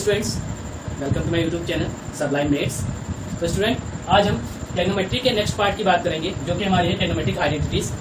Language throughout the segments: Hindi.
Students, welcome to my YouTube channel sublime mates. तो स्टूडेंट, आज हम ट्रिग्नोमेट्री के नेक्स्ट पार्ट की बात करेंगे, जो कि हमारी है ट्रिग्नोमेट्रिक आइडेंटिटीज।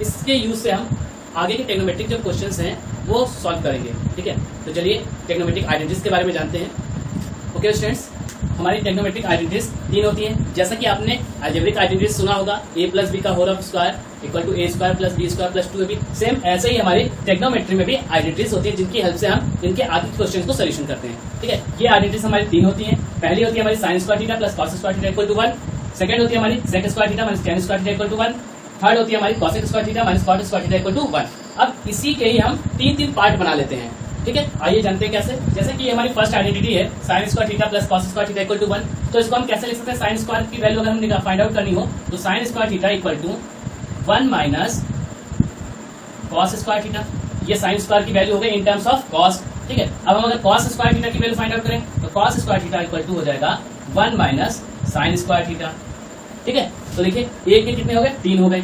इसके यूज से हम आगे के ट्रिग्नोमेट्रिक जो क्वेश्चंस हैं वो सॉल्व करेंगे। ठीक है, तो चलिए ट्रिग्नोमेट्रिक आइडेंटिटीज के बारे में जानते हैं। ओके स्टूडेंट्स, हमारी ट्रिग्नोमेट्रिक आइडेंटिटीज तीन होती हैं। जैसा कि आपने अलजेब्रिक आइडेंटिटीज सुना होगा, a प्लस बी का whole of square equal to a square plus B square plus 2ab। Same ऐसे ही हमारी ट्रिग्नोमेट्री में भी आइडेंटिटीज होती है, जिनकी हेल्प से हम इनके आगे के क्वेश्चन को सोल्यूशन करते हैं। ठीक है, ये आइडेंटिटीज हमारी तीन होती हैं। पहली होती है हमारी sine square theta plus cos square theta equal to 1। Second होती है हमारी sec square theta minus tan square theta equal to 1। Third होती है हमारी cosec square theta minus cot square theta equal to 1। अब इसी के ही हम तीन तीन पार्ट बना लेते हैं। ठीक है, आइए जानते हैं कैसे। जैसे कि हमारी फर्स्ट आइडेंटिटी है sine square theta plus cos square theta equal to 1। तो इसको हम कैसे लिख सकते हैं? साइन स्क्वायर की वैल्यू अगर हम फाइंड आउट करनी हो तो sine square theta equal to 1 minus cos square theta. ये साइन स्क्वायर की वैल्यू हो गई इन टर्म्स ऑफ कॉस। ठीक है, अब हम अगर कॉस स्क्वायर थीटा की वैल्यू फाइंड आउट करें तो cos square theta equal to हो जाएगा 1 माइनस साइन स्क्वायर थीटा। ठीक है, तो देखिए एक के कितने हो गए? 3 हो गए।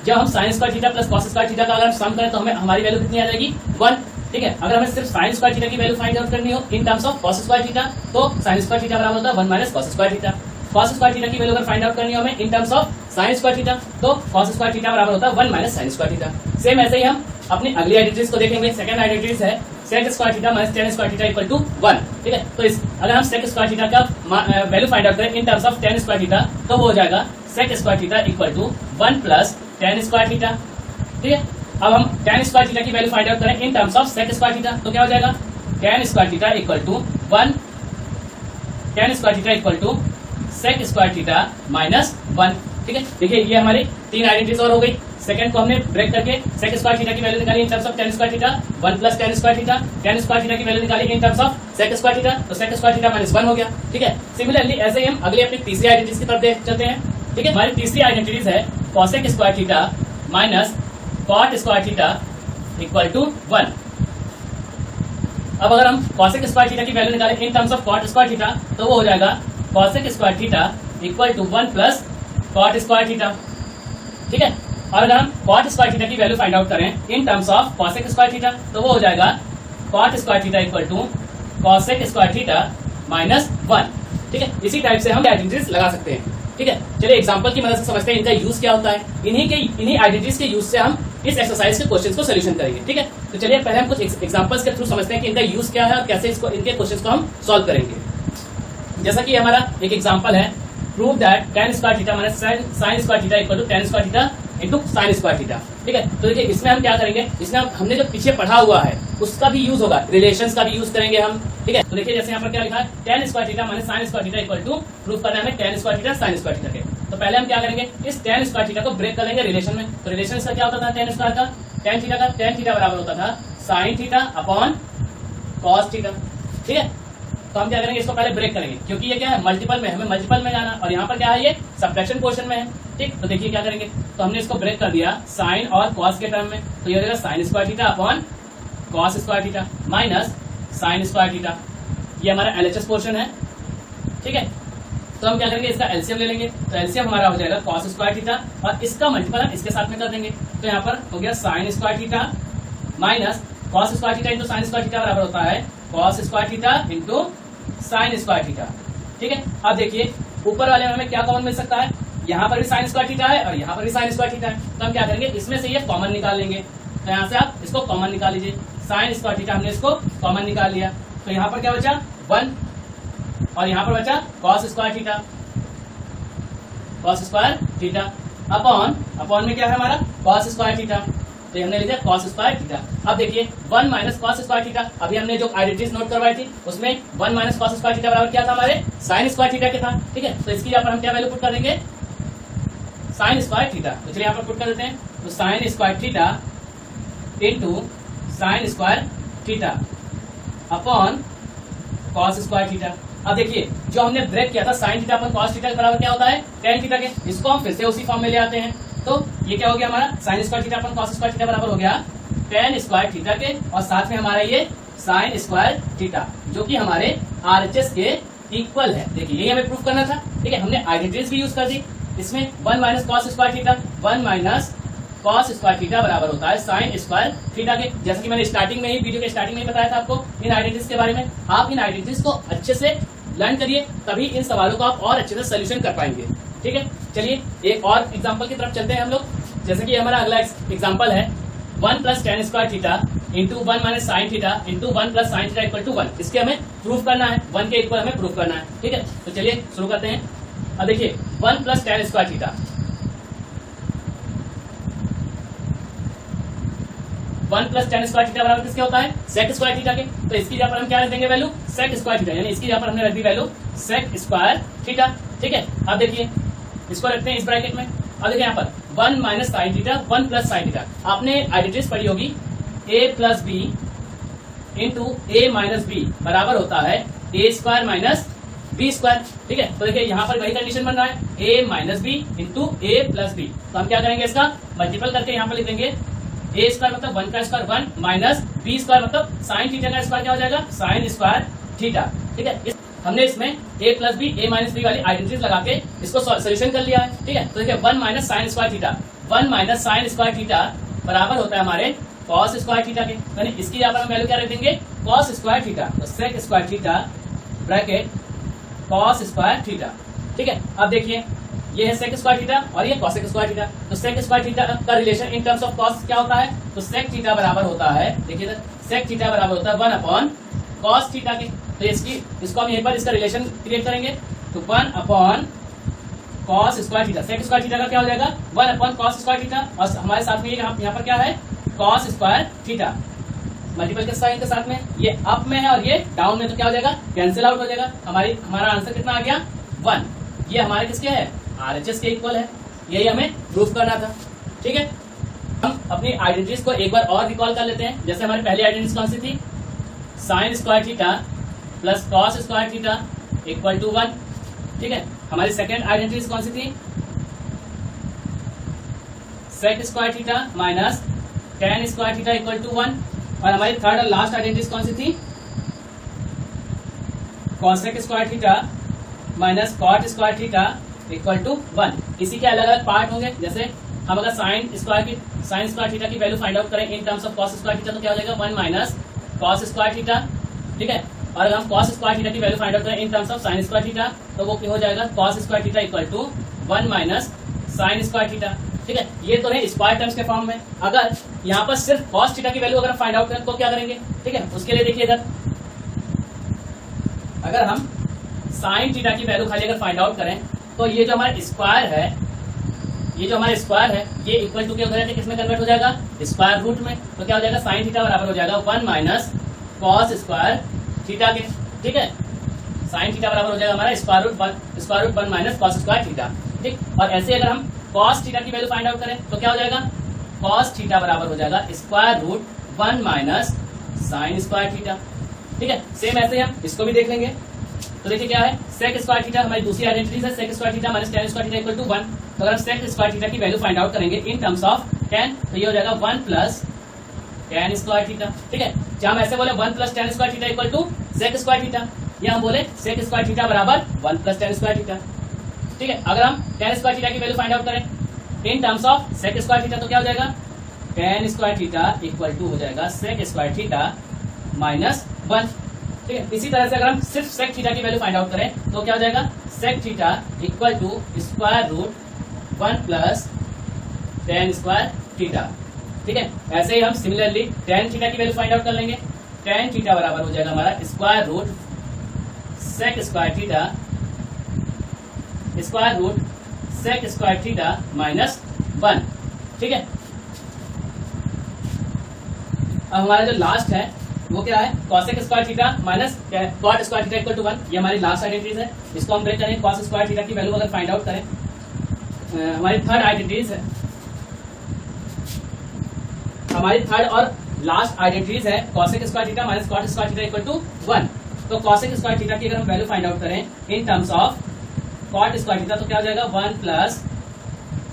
जब हम sign square theta plus cos square theta का अगर हम सम करें तो हमें हमारी वैल्यू कितनी आ जाएगी? 1। ठीक है, अगर हमें सिर्फ साइन स्क्वायर थीटा की वैल्यू फाइंड आउट करनी हो इन terms of cos square theta तो साइन स्क्वायर थीटा बराबर होता है 1 minus cos square theta. Cos square theta की वैल्यू अगर फाइंड आउट करनी हो हमें इन terms of sine square theta तो कॉस स्क्वायर थीटा बराबर होता है 1 minus sine square theta. Same ऐसे ही हम अपनी अगली आइडेंटिटीज को देखेंगे। सेकंड आइडेंटिटीज है sec square theta minus tan square theta equal to 1। ठीक है, तो अगर हम सेक स्क्वायर थीटा का वैल्यू फाइंड आउट करें in terms of tan square theta तो वो हो जाएगा sec square theta equal to 1 plus tan square theta. ठीक है, अब हम टेन स्क्वायर थीटा की वैल्यू फाइंड आउट करें in terms of sec square theta तो क्या हो जाएगा? Tan square theta equal to 1 tan square theta equal to sec square theta minus 1। ठीक है, देखिए ये हमारी तीन आइडेंटिटीज और हो गई। सेकंड को हमने ब्रेक करके सेक स्क्वायर थीटा की वैल्यू निकाली in terms of tan square theta 1 plus tan square theta. Tan square theta की वैल्यू निकाली in terms of sec square theta तो सेक स्क्वायर थीटा माइनस 1 हो गया। ठीक है, सिमिलरली ऐसे ही हम अगले अपनी तीसरी आइडेंटिटीज की तरफ चलते हैं। ठीक है, हमारी तीसरी आइडेंटिटीज है cosec square theta minus cot square theta equal to 1। अब अगर हम कॉसेक स्क्वायर थीटा की वैल्यू निकालें in terms of cot square theta तो वो हो जाएगा cosec square theta equal to 1 plus cot square theta. ठीक है, और अगर हम कॉट स्क्वायर थीटा की वैल्यू फाइंड आउट करें in terms of cosec square theta तो वो हो जाएगा cot square theta equal to cosec square theta minus 1। ठीक है, इसी टाइप से हम आइडेंटिटीज लगा सकते हैं। ठीक है, चलिए एग्जांपल की मदद से समझते हैं इनका यूज क्या होता है। इन्हीं आइडेंटिटीज के यूज से हम इस एक्सरसाइज के क्वेश्चंस को सोल्यूशन करेंगे। ठीक है, तो चलिए पहले हम कुछ एग्जांपल्स के थ्रू समझते हैं कि इनका यूज क्या है और कैसे इनके क्वेश्चंस को हम सॉल्व करेंगे। जैसा कि हमारा एक एग्जांपल है, prove that tan square theta minus sine square theta equal to tan square theta into sine square theta. ठीक है, तो देखिए इसमें हम क्या करेंगे, इसमें हमने जो पीछे पढ़ा हुआ है उसका भी यूज होगा, रिलेशंस का भी यूज करेंगे हम। ठीक है, तो देखिए जैसे यहाँ पर क्या लिखा है, tan square theta minus sine square theta equal to prove करना है हमें tan square theta sine square theta के। तो पहले हम क्या करेंगे, इस टेन स्क्वायर थीटा को ब्रेक कर लेंगे रिलेशन में। तो रिलेशन का क्या होता था टेन स्क्वायर का? टेन थीटा बराबर होता था sine theta upon cos theta. ठीक है, तो हम क्या करेंगे, इसको पहले ब्रेक करेंगे क्योंकि ये क्या है, मल्टीपल में, हमें मल्टीपल में जाना और यहाँ पर क्या है, ये सब्ट्रैक्शन क्वेश्चन में है। ठीक, तो देखिए क्या करेंगे, तो हमने इसको ब्रेक कर दिया साइन और कॉस के टर्म में। तो ये हो जाएगा sine square theta upon cos square theta minus sine square theta. ये हमारा एलएचएस पोर्शन है। ठीक है, तो हम क्या करेंगे, इसका एलसीएम ले लेंगे। तो एलसीएम हमारा हो जाएगा कॉस स्क्वायर थीटा और इसका मल्टीपल हम इसके साथ में कर देंगे। तो यहाँ पर हो गया sign square theta minus cos square theta into sine square theta बराबर होता है cos square theta into sine square theta. ठीक है, अब देखिए ऊपर वाले में हमें क्या कॉमन मिल सकता है, यहाँ पर भी साइन स्क्वायर थीटा है और यहाँ पर भी साइन स्क्वायर थीटा है। तो हम क्या करेंगे, इसमें से ये कॉमन निकाल लेंगे। तो यहाँ से आप इसको कॉमन निकाल लीजिए, साइन स्क्वायर थीटा हमने इसको कॉमन निकाल लिया। तो यहाँ पर क्या बचा 1 और यहाँ पर बचा cos square theta, cos square theta upon में क्या है हमारा कॉस स्क्वायर थीटा। तो हमने लिखा कॉस स्क्वायर थीटा। अब देखिए 1 माइनस कॉस स्क्वायर थीटा, अभी हमने जो आइडेंटिटीज नोट करवाई थी उसमें 1 माइनस कॉस स्क्वायर थीटा बराबर क्या था हमारे साइन स्क्वायर थीटा के था। ठीक है, तो इसकी यहाँ पर हम क्या वैल्यू पुट कर देंगे, साइन स्क्वायर थीटा। तो चलिए यहाँ पर पुट कर देते हैं, तो sine square theta into sine square theta upon cos square theta. अब देखिए जो हमने ब्रेक किया था sine theta upon cos theta बराबर क्या होता है टेन थीटा के, इसको हम फिर से उसी फॉर्म में ले आते हैं। तो ये क्या हो गया हमारा, sign square theta upon cos square theta बराबर हो गया टेन स्क्वायर थीटा के और साथ में हमारा ये साइन स्क्वायर थीटा जो कि हमारे आरएचएस के इक्वल है। देखिए यही हमें प्रूफ करना था। ठीक है, हमने आइडेंटिटीज भी यूज कर दी इसमें 1 minus cos square theta 1 minus cos square theta बराबर होता है साइन स्क्वायर थीटा के। जैसे कि मैंने स्टार्टिंग में ही वीडियो के स्टार्टिंग में ही बताया था आपको इन आइडेंटिटीज के बारे में। आप इन आइडेंटिटीज को अच्छे से लर्न करिए, तभी इन सवालों को आप और अच्छे से सोल्यूशन कर पाएंगे। ठीक है, चलिए एक और एग्जाम्पल की तरफ चलते हैं हम लोग। जैसे कि हमारा अगला एग्जाम्पल है 1 plus tan square theta into 1 minus sine theta into 1 plus sine theta equal to 1। इसके हमें प्रूफ करना है, 1 के इक्वल हमें प्रूफ करना है। ठीक है, तो चलिए शुरू करते हैं। अब देखिए 1 plus tan square theta, 1 plus tan square theta बराबर किसके होता है? सेक स्क्वायर थीटा के। तो इसकी जगह पर हम क्या रख देंगे वैल्यू? सेक स्क्वायर थीटा, यानी इसकी जगह पर हमने रख दी वैल्यू सेक स्क्वायर थीटा। ठीक है, अब देखिए इसको रखते हैं इस ब्रैकेट में। अब देखिए यहाँ पर 1 minus sine theta 1 plus sine theta. आपने आइडेंटिटीज पढ़ी होगी a plus B into A minus B बराबर होता है A square minus B square. ठीक है, तो देखिए यहाँ पर वही कंडीशन बन रहा है a minus B into A plus B. तो हम क्या करेंगे, इसका मल्टीपल करके यहाँ पर लिख देंगे ए स्क्वायर मतलब 1 का स्क्वायर 1 माइनस बी स्क्वायर मतलब साइन थीटा का स्क्वायर क्या हो जाएगा? Sine square theta. ठीक है, हमने इसमें a plus B A minus B वाली आइडेंटिटीज लगा के इसको सोल्यूशन कर लिया है। ठीक है, तो देखिए 1 minus sine square theta 1 minus sine square theta बराबर होता है हमारे कॉस स्क्वायर थीटा के। यानी इसकी यहाँ पर हम वैल्यू क्या रख देंगे? Cos square theta. तो sec square theta bracket cos square theta. ठीक है, अब देखिए ये है सेक स्क्वायर थीटा और ये कॉसेक स्क्वायर थीटा। तो सेक स्क्वायर थीटा का relation in terms of cos क्या होता है? तो सेक थीटा बराबर होता है, देखिए सेक थीटा बराबर होता है 1 अपॉन कॉस थीटा के। तो इसको हम यहीं पर इसका रिलेशन क्रिएट करेंगे। तो 1 upon cos square theta, sec square theta का क्या हो जाएगा? 1 अपॉन कॉस स्क्वायर थीटा। और हमारे साथ में यहाँ पर क्या है? कॉस स्क्वायर थीटा मल्टीपल के साइन के साथ में, ये अप में है और ये डाउन में, तो क्या हो जाएगा? कैंसिल आउट हो जाएगा। हमारा आंसर कितना आ गया? 1। ये हमारे किसके है? RHS के इक्वल है। यही हमें प्रूफ करना था। ठीक है, हम अपनी आइडेंटिटीज को एक बार और रिकॉल कर लेते हैं। जैसे हमारी पहली आइडेंटिटी कौन सी थी? Sine square theta plus cos square theta equal to 1। ठीक है, हमारी सेकेंड आइडेंटिटी कौन सी थी? Sec square theta minus tan square theta equal to 1। और हमारी थर्ड और लास्ट आइडेंटिटी कौन सी थी? Cosec square theta minus cot square theta equal to 1। इसी के अलग अलग पार्ट होंगे। जैसे हम अगर साइन स्क्वायर थीटा की वैल्यू फाइंड आउट करें in terms of cos square theta, तो क्या हो जाएगा? 1 माइनस कॉस स्क्वायर थीटा। ठीक है, और अगर हम कॉस स्क्वायर थीटा की वैल्यू फाइंड आउट करें in terms of sine square theta, तो वो क्या हो जाएगा? Cos square theta equal to 1 minus sine square theta. ठीक है, ये तो है स्क्वायर टर्म्स के फॉर्म में। अगर यहाँ पर सिर्फ कॉस थीटा की वैल्यू अगर फाइंड आउट करें तो क्या करेंगे? ठीक है, उसके लिए देखिए इधर अगर हम साइन थीटा की वैल्यू खाली अगर फाइंड आउट करें तो ये जो हमारा स्क्वायर है, ये इक्वल टू के उधर किसमें कन्वर्ट हो जाएगा? स्क्वायर रूट में। तो क्या हो जाएगा? साइन थीटा बराबर हो जाएगा 1 माइनस कॉस स्क्वायर थीटा के। ठीक है, साइन थीटा बराबर हो जाएगा हमारा square root 1 minus cos square theta. ठीक, और ऐसे अगर हम कॉस थीटा की वैल्यू फाइंड आउट करें तो क्या हो जाएगा? कॉस थीटा बराबर हो जाएगा square root 1 minus sine square theta. ठीक है, सेम ऐसे हम इसको भी देख लेंगे। तो देखिए क्या है? सेक स्क्वायर थीटा हमारी दूसरी आइडेंटिटी है, sec square theta minus tan square theta equal to 1। तो अगर हम सेक स्क्वायर थीटा की वैल्यू फाइंड आउट करेंगे इन टर्म्स ऑफ टेन, तो ये हो जाएगा 1 प्लस टेन स्क्वायर थीटा। ठीक है, जहां हम ऐसे बोले 1 plus tan square theta equal to sec square theta, या हम बोले सेक स्क्वायर थीटा बराबर 1 प्लस टेन स्क्वायर थीटा। ठीक है, अगर हम टेन स्क्वायर थीटा की वैल्यू फाइंड आउट करें in terms of sec square theta, तो क्या हो जाएगा? Tan square theta equal to हो जाएगा सेक स्क्वायर थीटा माइनस 1। ठीक है, इसी तरह से अगर हम सिर्फ सेक थीटा की वैल्यू फाइंड आउट करें तो क्या हो जाएगा? Sec theta equal to square root 1 plus tan square theta. ठीक है, ऐसे ही हम सिमिलरली टेन थीटा की वैल्यू फाइंड आउट कर लेंगे। टेन थीटा बराबर हो जाएगा हमारा square root sec square theta sec square theta minus 1। ठीक है, अब हमारा जो लास्ट है वो क्या है? Cosec square theta minus cot square theta equal to 1। ये हमारी लास्ट आइडेंटिटीज है। इसको हम ब्रेक करेंगे। कॉस स्क्वायर थीटा की वैल्यू अगर फाइंड आउट करें, हमारी थर्ड आइडेंटिटीज है, हमारी थर्ड और लास्ट आइडेंटिटीज है cosec square theta minus cot square theta equal to 1। तो कॉसेक स्क्वायर थीटा की अगर हम वैल्यू फाइंड आउट करें in terms of cot square theta, तो क्या हो जाएगा? 1 प्लस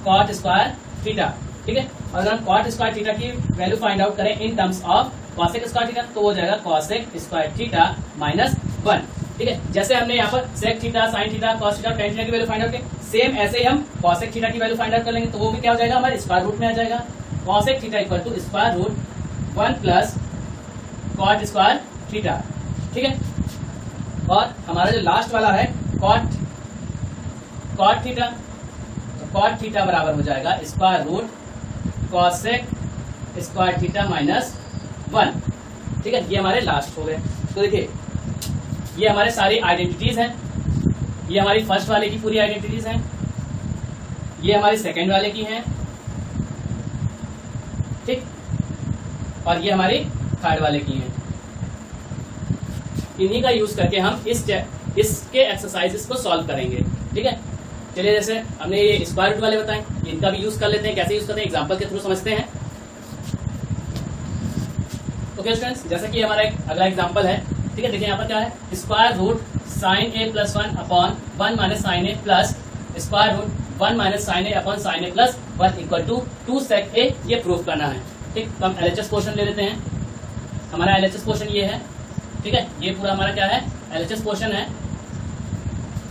कॉट स्क्वायर थीटा। ठीक है, और अगर हम कॉट स्क्वायर थीटा की वैल्यू फाइंड आउट करें in terms of cosec square theta, तो हो जाएगा कॉसेक स्क्वायर थीटा माइनस 1। ठीक है, जैसे हमने यहाँ पर sec theta, sine theta, cos theta, tan theta की वैल्यू फाइंड आउट की, सेम ऐसे ही हम कॉसेक थीटा की वैल्यू फाइंड आउट कर लेंगे। तो वो भी क्या हो जाएगा? हमारे स्क्वायर रूट में आ जाएगा। Cosec theta equal to square root 1 plus cot square theta. ठीक है, और हमारा जो लास्ट वाला है कॉट थीटा, तो कॉट थीटा बराबर हो जाएगा square root cosec square theta minus 1। ठीक है, ये हमारे लास्ट हो गए। तो देखिए ये हमारे सारी आइडेंटिटीज हैं, ये हमारी फर्स्ट वाले की पूरी आइडेंटिटीज हैं, ये हमारे सेकंड वाले की हैं, ठीक, और ये हमारी थर्ड वाले की हैं। इन्हीं का यूज करके हम इसके एक्सरसाइजेस को सॉल्व करेंगे। ठीक है, चलिए जैसे हमने ये स्क्वायर रूट वाले बताएं, इनका भी यूज कर लेते हैं। कैसे यूज करते हैं एग्जांपल के थ्रू समझते हैं। ओके स्टूडेंट्स, जैसा कि हमारा एक अगला एग्जांपल है। ठीक है, देखिए यहाँ पर क्या है, square root sine A plus 1 upon 1 minus sine A plus square root 1 minus sine A upon sine A plus 1 equal to 2 sec A, ये प्रूफ करना है। ठीक, तो हम एलएचएस पोर्शन ले लेते हैं। हमारा एलएचएस पोर्शन ये है। ठीक है, ये पूरा हमारा क्या है, एलएचएस पोर्शन है।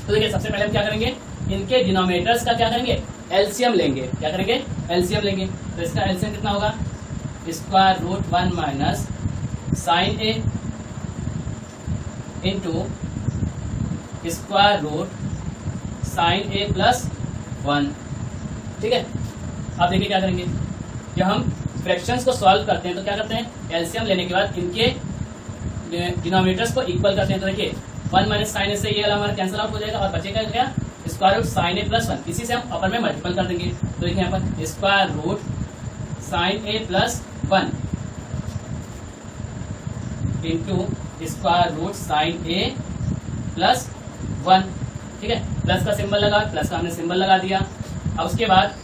तो देखिए सबसे पहले हम क्या करेंगे, इनके डिनोमिनेटर्स का क्या करेंगे, एलसीएम लेंगे। क्या करेंगे, एलसीएम लेंगे। तो इसका एलसीएम कितना होगा, square root 1 minus sine A into square root sine A plus 1। ठीक है, अब देखिए क्या करेंगे, जब हम फ्रैक्शंस को सॉल्व करते हैं तो क्या करते हैं, एलसीएम लेने के बाद इनके डिनोमिनेटर्स को इक्वल करते हैं। तो देखिए 1 माइनस साइन ए से ये हमारा कैंसिल आउट हो जाएगा और बचेगा क्या, square root sine A plus 1। इसी से हम अपर में मल्टीपल कर देंगे। तो देखिए यहाँ पर square root sine A plus 1 into square root sine A plus 1। ठीक है, प्लस का सिंबल लगा, प्लस का हमने सिंबल लगा दिया। अब उसके बाद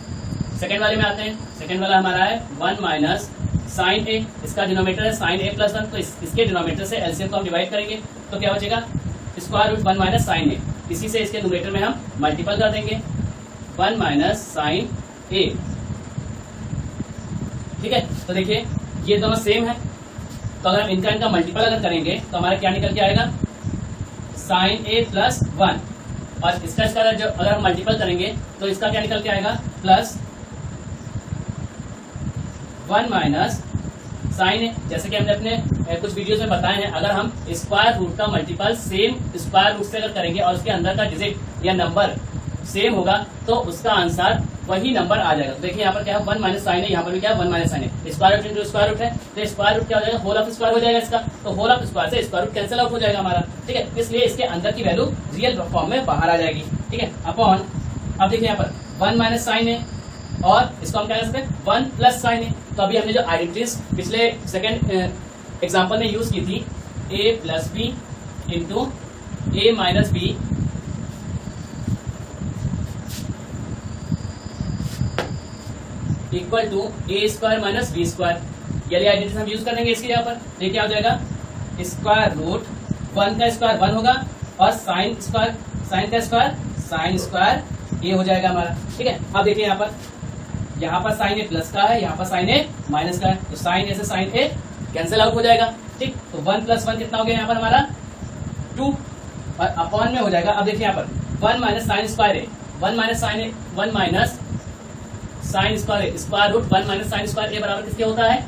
सेकेंड वाले में आते हैं। सेकेंड वाला हमारा है 1 माइनस साइन ए, इसका डिनोमिनेटर है साइन ए प्लस 1, तो इसके डिनोमिनेटर से एलसीएम को हम डिवाइड करेंगे। तो क्या बचेगा, स्क्वायर रूट 1 माइनस साइन ए, इसी से इसके न्यूमरेटर में हम मल्टीपल कर देंगे 1 माइनस साइन ए। ठीक है, तो देखिए ये दोनों सेम है, तो अगर हम इनका मल्टीपल अगर करेंगे तो हमारा क्या निकल के आएगा, साइन ए प्लस 1, और इसका जो अगर हम मल्टीपल करेंगे तो इसका क्या निकल के आएगा, प्लस 1 माइनस साइन ए। जैसे कि हमने अपने कुछ वीडियोस में बताए हैं, अगर हम स्क्वायर रूट का मल्टीपल सेम स्क्वायर रूट से अगर करेंगे और उसके अंदर का डिजिट या नंबर सेम होगा तो उसका आंसर वही नंबर आ जाएगा। तो देखिए यहाँ पर क्या है, 1 माइनस साइन है, यहाँ पर भी क्या है 1 माइनस साइन है। Square root into square root है, तो स्क्वायर रूट क्या हो जाएगा, होल ऑफ स्क्वायर हो जाएगा इसका। तो होल ऑफ स्क्वायर से स्क्वायर रूट कैंसिल आउट हो जाएगा हमारा। ठीक है, इसलिए इसके अंदर की वैल्यू रियल फॉर्म में बाहर आ जाएगी। ठीक है, अपॉन, अब देखिए यहाँ पर 1 माइनस साइन है और इसको हम क्या कर सकते हैं 1 प्लस साइन है। तो अभी हमने जो आइडेंटिटीज पिछले सेकेंड एग्जाम्पल में यूज की थी, A plus B into A minus B equal to A square minus B square, ये आइडेंटिटी हम यूज करेंगे इसकी जगह पर। देखिए क्या हो जाएगा, स्क्वायर रूट 1 का स्क्वायर 1 होगा और साइन का स्क्वायर साइन स्क्वायर ये हो जाएगा हमारा। ठीक है, अब देखिए यहाँ पर साइन ए प्लस का है, यहाँ पर साइन ए माइनस का है, तो साइन ए से साइन ए कैंसिल आउट हो जाएगा। ठीक, तो 1 प्लस 1 कितना हो गया यहाँ पर हमारा 2, और अपॉन में हो जाएगा। अब देखिए यहाँ पर 1 minus sine square A, 1 minus sine A, 1 minus sine square A, square root 1 minus sine square A बराबर किसके होता है,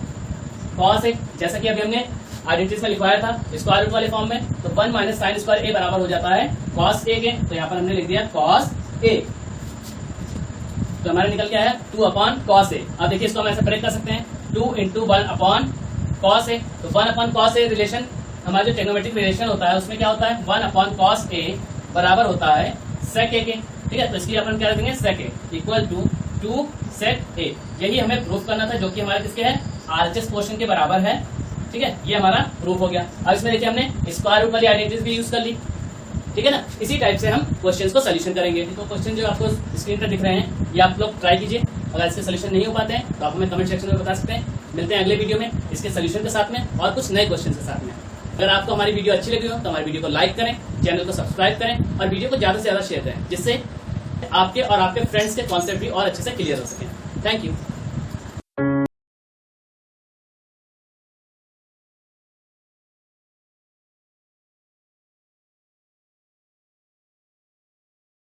कॉस ए। जैसा कि अभी हमने आइडेंटिटीज में लिखवाया था स्क्वायर रूट वाले फॉर्म में, तो 1 माइनस साइन स्क्वायर ए बराबर हो जाता है कॉस ए के। तो यहाँ पर हमने लिख दिया कॉस ए, तो हमारे निकल के आया 2 अपॉन कॉस ए। अब देखिए इसको हम ऐसे ब्रेक कर सकते हैं, 2 इंटू 1 अपॉन कॉस ए। तो 1 अपॉन कॉस ए रिलेशन, हमारा जो ट्रिग्नोमेट्रिक रिलेशन होता है उसमें क्या होता है, 1 अपॉन कॉस ए बराबर होता है सेक ए के। ठीक है, तो इसकी अपन क्या रखेंगे, सेक ए इक्वल टू 2 सेक ए। यही हमें प्रूफ करना था, जो कि हमारे किसके है, आरएचएस पोर्शन के बराबर है। ठीक है, ये हमारा प्रूफ हो गया। अब इसमें देखिए हमने स्क्वायर रूट वाली आइडेंटिटीज भी यूज कर ली। ठीक है ना, इसी टाइप से हम क्वेश्चंस को सोल्यूशन करेंगे। तो क्वेश्चन जो आपको स्क्रीन पर दिख रहे हैं ये आप लोग ट्राई कीजिए। अगर इसके सोल्यूशन नहीं हो पाते हैं तो आप हमें कमेंट सेक्शन में बता सकते हैं। मिलते हैं अगले वीडियो में इसके सोल्यूशन के साथ में और कुछ नए क्वेश्चन के साथ में। अगर आपको हमारी वीडियो अच्छी लगी हो तो हमारी वीडियो को लाइक करें, चैनल को सब्सक्राइब करें और वीडियो को ज्यादा से ज्यादा शेयर करें, जिससे आपके और आपके फ्रेंड्स के कॉन्सेप्ट भी और अच्छे से क्लियर हो सके। Thank you.